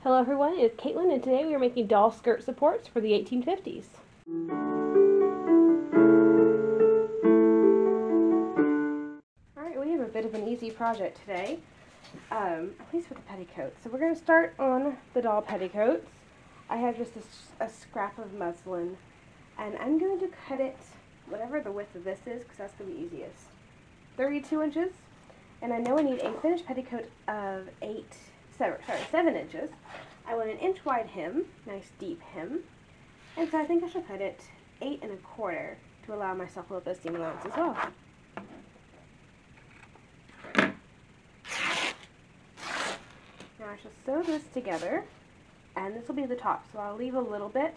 Hello everyone, it's Caitlin and today we are making doll skirt supports for the 1850s. Alright, we have a bit of an easy project today, at least with the petticoats. So we're going to start on the doll petticoats. I have just a scrap of muslin and I'm going to cut it, whatever the width of this is, because that's going to be easiest. 32 inches, and I know I need a finished petticoat of 7 inches. I want an inch wide hem, nice deep hem, and so I think I should cut it 8 1/4 to allow myself a little bit of seam allowance as well. Now I shall sew this together, and this will be the top, so I'll leave a little bit,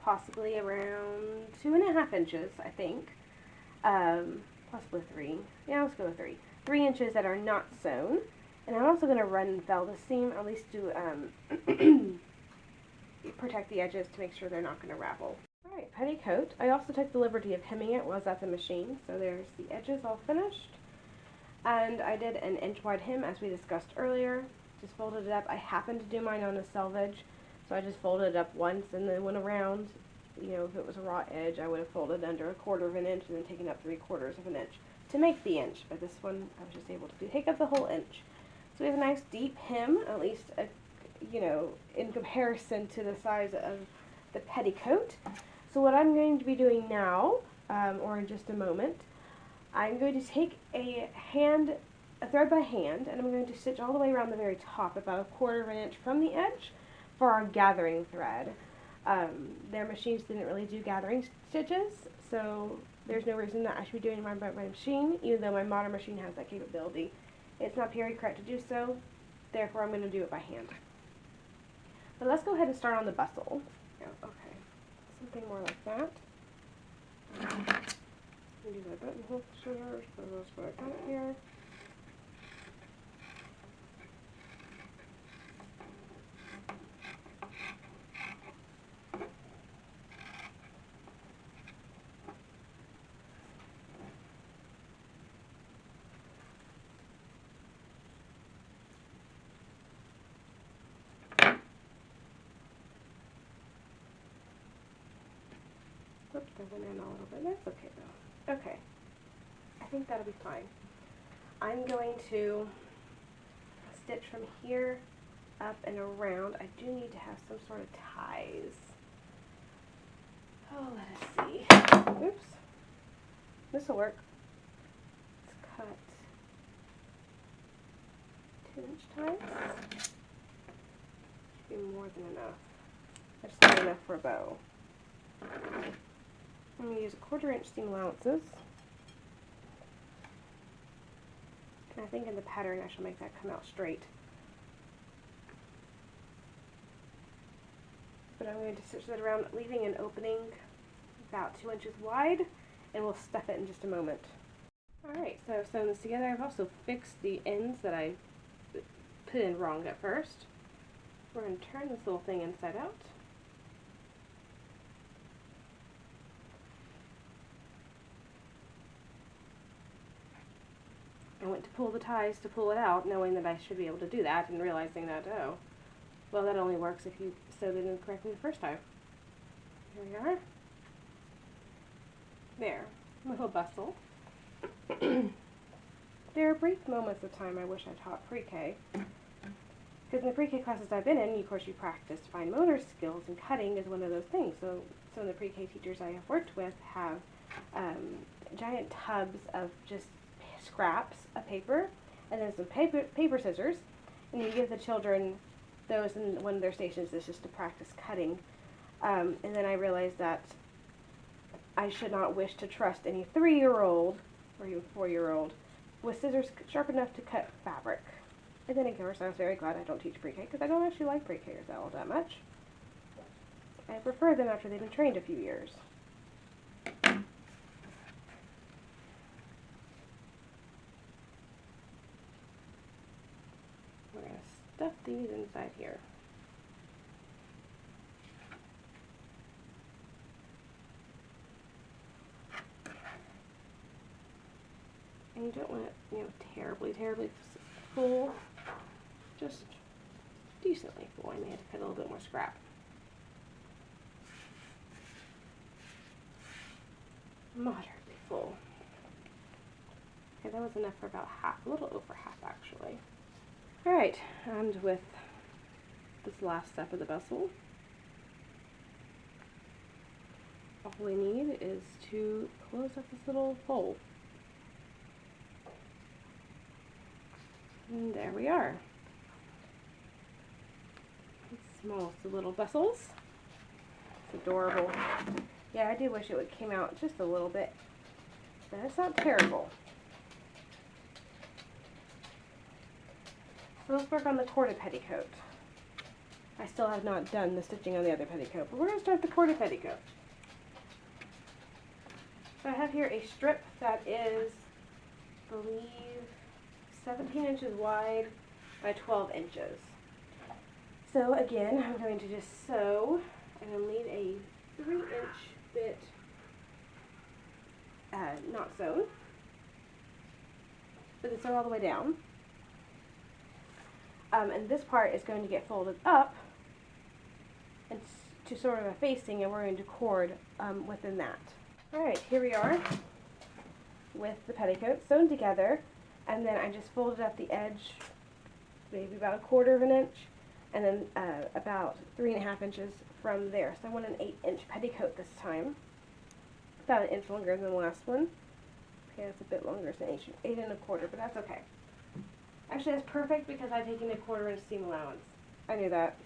possibly around 2.5 inches, I think, possibly 3, yeah, let's go with 3 inches that are not sewn. And I'm also going to run velvet seam, at least to protect the edges to make sure they're not going to ravel. Alright, petticoat. I also took the liberty of hemming it while I was at the machine, so there's the edges all finished. And I did an inch wide hem as we discussed earlier. Just folded it up. I happened to do mine on a selvage, so I just folded it up once and then went around. You know, if it was a raw edge, I would have folded under 1/4 inch and then taken up 3/4 inch to make the inch. But this one, I was just able to take up the whole inch. So we have a nice deep hem, at least, in comparison to the size of the petticoat. So what I'm going to be doing now, or in just a moment, I'm going to take a thread by hand, and I'm going to stitch all the way around the very top, about 1/4 inch from the edge, for our gathering thread. Their machines didn't really do gathering stitches, so there's no reason that I should be doing mine by my machine, even though my modern machine has that capability. It's not period correct to do so, therefore I'm going to do it by hand. But let's go ahead and start on the bustle. Oh, okay, something more like that. Do the buttonhole scissors, so that's what I got here. Oops, I went in a little bit. That's okay though. Okay. I think that'll be fine. I'm going to stitch from here up and around. I do need to have some sort of ties. Oh, let us see. Oops. This'll work. Let's cut 2-inch ties. Should be more than enough. That's not enough for a bow. I'm going to use 1/4 inch seam allowances. And I think in the pattern I shall make that come out straight. But I'm going to stitch that around, leaving an opening about 2 inches wide, and we'll stuff it in just a moment. Alright, so I've sewn this together. I've also fixed the ends that I put in wrong at first. We're going to turn this little thing inside out. I went to pull the ties to pull it out, knowing that I should be able to do that, and realizing that, oh, well, that only works if you sewed it in correctly the first time. Here we are. There, little bustle. There are brief moments of time I wish I taught pre-K. Because in the pre-K classes I've been in, of course, you practice fine motor skills, and cutting is one of those things. So some of the pre-K teachers I have worked with have giant tubs of just scraps of paper, and then some paper scissors, and you give the children those in one of their stations. This is to practice cutting. And then I realized that I should not wish to trust any 3-year-old or even 4-year-old with scissors sharp enough to cut fabric. And then of course I was very glad I don't teach pre-K, because I don't actually like pre-Kers all that much. I prefer them after they've been trained a few years. We're going to stuff these inside here. And you don't want it, terribly full. Just decently full. I may have to put a little bit more scrap. Moderately full. Okay, that was enough for about half, a little over half actually. Alright, and with this last step of the bustle, all we need is to close up this little hole. And there we are. Smallest of little bustles. It's adorable. Yeah, I do wish it would came out just a little bit, but it's not terrible. So let's work on the corded petticoat. I still have not done the stitching on the other petticoat, but we're going to start the corded petticoat. So I have here a strip that is, I believe, 17 inches wide by 12 inches. So again, I'm going to just sew, and I'll need a 3-inch bit not sewn, but then sew all the way down. And this part is going to get folded up and to sort of a facing, and we're going to cord within that. Alright, here we are with the petticoat sewn together, and then I just folded up the edge maybe about 1/4 of an inch, and then about 3.5 inches from there. So I want an 8-inch petticoat this time. About 1 inch longer than the last one. Okay, it's a bit longer, it's an 8 1/4, but that's okay. Actually, that's perfect because I've taken a 1/4 inch seam allowance. I knew that.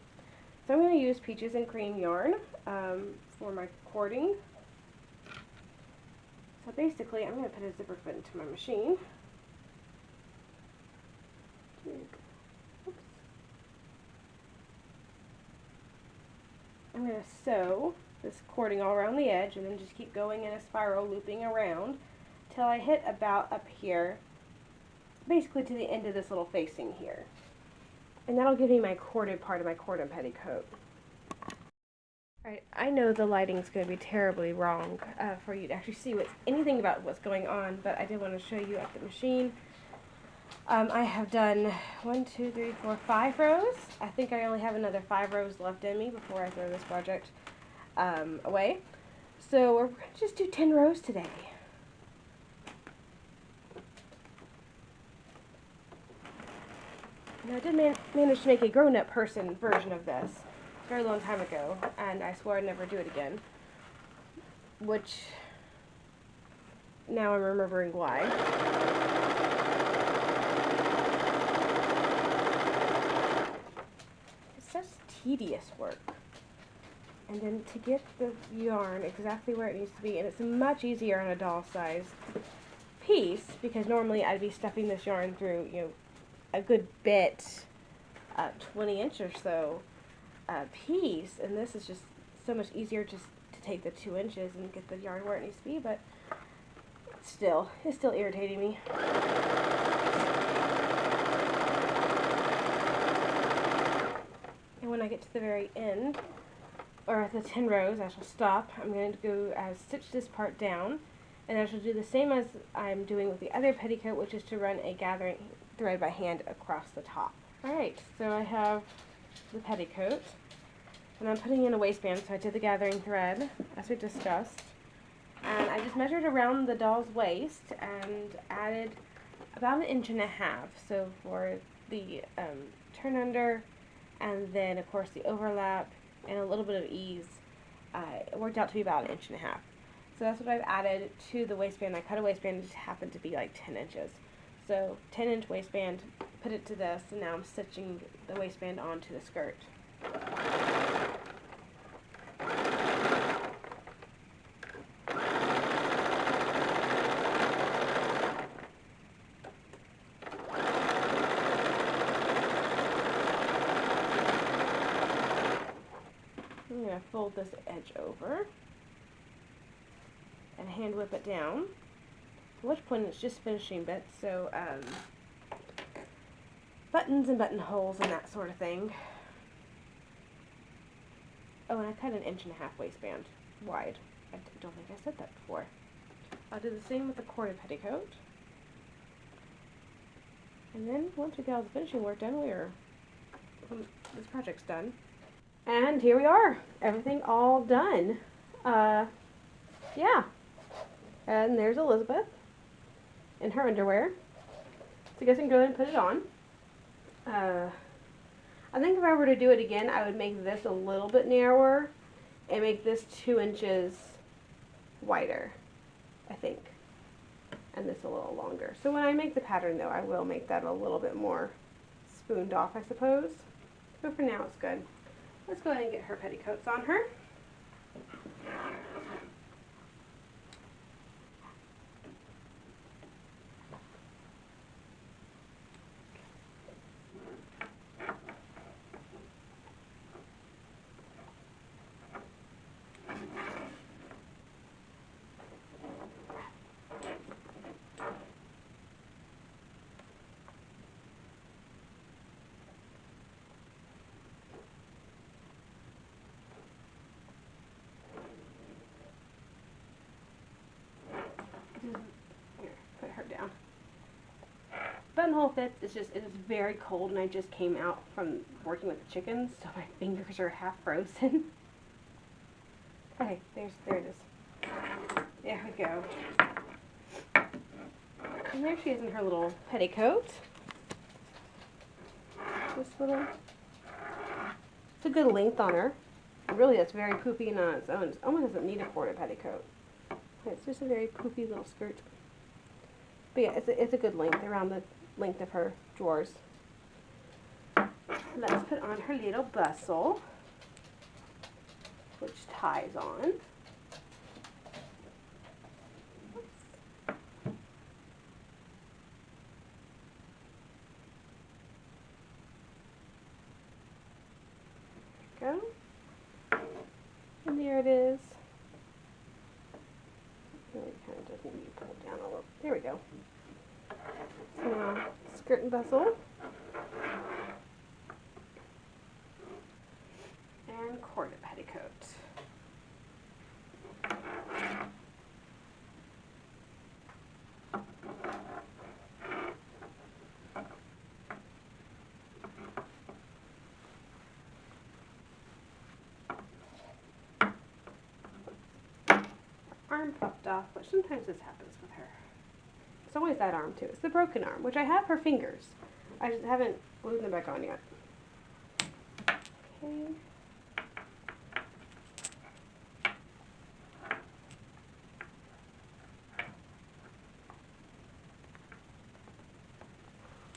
So I'm going to use peaches and cream yarn for my cording. So basically, I'm going to put a zipper foot into my machine. Oops. I'm going to sew this cording all around the edge and then just keep going in a spiral, looping around till I hit about up here, basically to the end of this little facing here. And that'll give me my corded part of my corded petticoat. Alright, I know the lighting's going to be terribly wrong for you to actually see anything about what's going on, but I did want to show you at the machine. I have done 1, 2, 3, 4, 5 rows. I think I only have another 5 rows left in me before I throw this project away. So we're going to just do 10 rows today. Now I did manage to make a grown-up person version of this a very long time ago, and I swore I'd never do it again. Which, now I'm remembering why. It's such tedious work. And then to get the yarn exactly where it needs to be, and it's much easier on a doll-sized piece, because normally I'd be stuffing this yarn through, a good bit, 20 inch or so piece, and this is just so much easier just to take the 2 inches and get the yarn where it needs to be, but it's still irritating me. And when I get to the very end, or at the 10 rows, I shall stop. I'm going to go stitch this part down, and I shall do the same as I'm doing with the other petticoat, which is to run a gathering thread by hand across the top. Alright, so I have the petticoat, and I'm putting in a waistband, so I did the gathering thread, as we discussed, and I just measured around the doll's waist and added about 1.5 inches. So for the turn under, and then of course the overlap, and a little bit of ease, it worked out to be about 1.5 inches. So that's what I've added to the waistband. I cut a waistband, it just happened to be like 10 inches. So 10-inch waistband, put it to this, and now I'm stitching the waistband onto the skirt. I'm going to fold this edge over and hand whip it down. At which point it's just finishing bits, so buttons and buttonholes and that sort of thing. Oh, and I cut 1.5 inches waistband wide. I don't think I said that before. I'll do the same with the corded petticoat. And then once we get all the finishing work done, we're this project's done. And here we are, everything all done. Yeah, and there's Elizabeth in her underwear. So I guess I can go ahead and put it on. I think if I were to do it again, I would make this a little bit narrower and make this 2 inches wider, I think, and this a little longer. So when I make the pattern, though, I will make that a little bit more spooned off, I suppose. But for now, it's good. Let's go ahead and get her petticoats on her. Here, put her down. Buttonhole fits. It's just, it is very cold, and I just came out from working with the chickens, so my fingers are half frozen. Okay, there it is. There we go. And there she is in her little petticoat. This little, it's a good length on her. Really, that's very poofy and on its own. It almost doesn't need a corded petticoat. It's just a very poofy little skirt. But yeah, it's a good length, around the length of her drawers. Let's put on her little bustle, which ties on. Go. And there it is. Really kind of does need to be pulled down a little. There we go. So now, skirt and bustle. And corded petticoat. Arm popped off, but sometimes this happens with her. It's always that arm too. It's the broken arm, which I have her fingers. I just haven't glued them back on yet. Okay.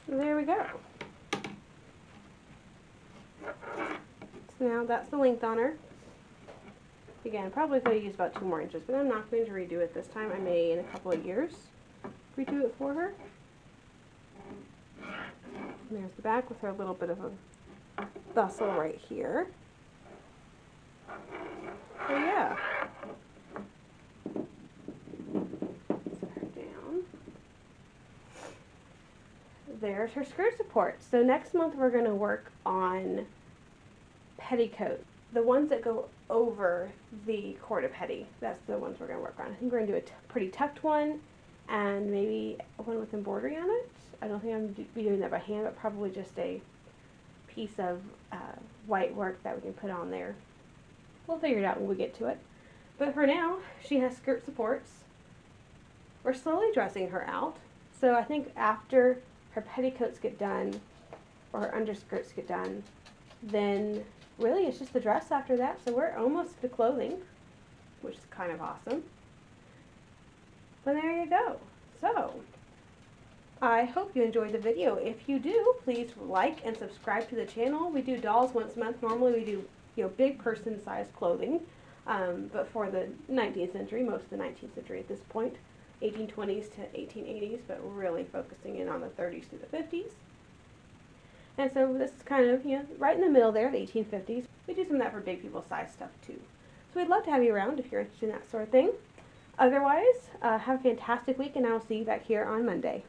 There we go. So now that's the length on her. Again, probably could have used about 2 more inches, but I'm not going to redo it this time. I may, in a couple of years, redo it for her. And there's the back with her little bit of a bustle right here. So yeah. Set her down. There's her skirt support. So next month we're going to work on petticoats. The ones that go over the corded petty, that's the ones we're going to work on. I think we're going to do a pretty tucked one, and maybe one with embroidery on it. I don't think I'm going to be doing that by hand, but probably just a piece of white work that we can put on there. We'll figure it out when we get to it. But for now, she has skirt supports. We're slowly dressing her out. So I think after her petticoats get done, or her underskirts get done, then really it's just the dress after that. So we're almost to clothing, which is kind of awesome. But there you go. So I hope you enjoyed the video. If you do, please like and subscribe to the channel. We do dolls once a month. Normally we do, big person sized clothing, but for the 19th century, most of the 19th century at this point, 1820s to 1880s, but really focusing in on the 30s to the 50s. And so this is kind of, right in the middle there, the 1850s. We do some of that for big people size stuff too. So we'd love to have you around if you're interested in that sort of thing. Otherwise, have a fantastic week, and I'll see you back here on Monday.